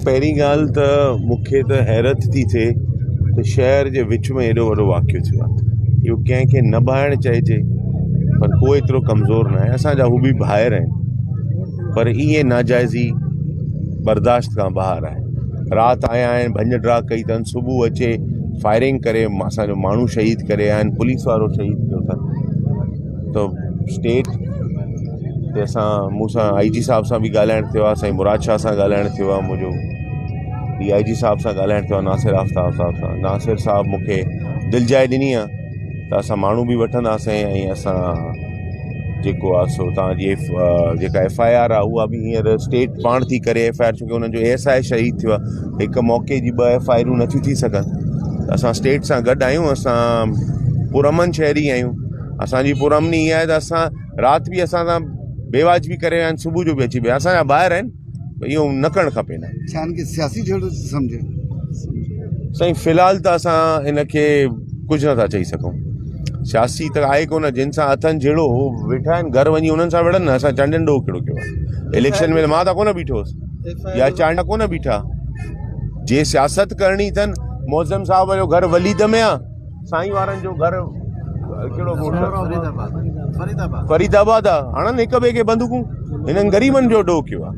पहिरीं ॻाल्हि त मूंखे त हैरत थी थिए त शहर जे विच में एॾो वॾो वाक़ियो थियो आहे। इहो कंहिंखे न भाइणु चइजे, पर कोई एतिरो कमज़ोर न आहे। असांजा हू बि भाइर आहिनि, पर इहे नाजाइज़ी बर्दाश्त खां ॿाहिरि आहे। राति आया आहिनि, भंज ड्रा कई अथनि, सुबुह अचे फायरिंग करे असांजो माण्हू शहीद करे आया आहिनि, पुलिस वारो शहीद कयो अथनि। त स्टेट ते असां मूंसां IG साहब सां बि ॻाल्हाइणु थियो आहे, साईं मुराद शाह सां ॻाल्हाइणु थियो आहे, मुंहिंजो DIG साहब सां ॻाल्हाइणु थियो आहे, नासिर आफ्ताब साहब सां। नासिर साहब मूंखे दिलिजाए ॾिनी आहे त असां माण्हू बि वठंदासीं ऐं असां जेको आहे सो तव्हांजी जेका FIR आहे उहा बि हींअर स्टेट पाण थी करे FIR, छोकी हुननि जो ASI शहीद थियो आहे। हिकु मौक़े जी 2 FIRूं नथियूं थी सघनि। असां स्टेट सां गॾु आहियूं, असां पुरअमन शहरी आहियूं। असांजी पुरअमनी इहा आहे त असां राति बि असां सां बेवाजिबी करे विया आहिनि, सुबुह जो बि अची विया, असांजा ॿाहिरि आहिनि, इहो न करणु खपे। न सियासी झेड़ो सम्झे साईं, फ़िलहालु त असां हिनखे कुझु नथा चई सघूं। सियासी त आहे कोन, जिन सां अथनि जहिड़ो वेठा आहिनि, घर वञी उन्हनि सां विढ़नि न। असां चांडनि ॾोह कहिड़ो कयो आहे इलेक्शन में? मां त कोन बीठो हुउसि या चांडा कोन बीठा। जे सियासत करणी अथनि, मौज़म साहब जो घर वलीद में आहे, साईं वारनि जो घर कहिड़ो फरीदाबाद आहे। हाणे हिक ॿिए खे बंदूकूं, हिननि ग़रीबनि जो ॾोह कयो आहे।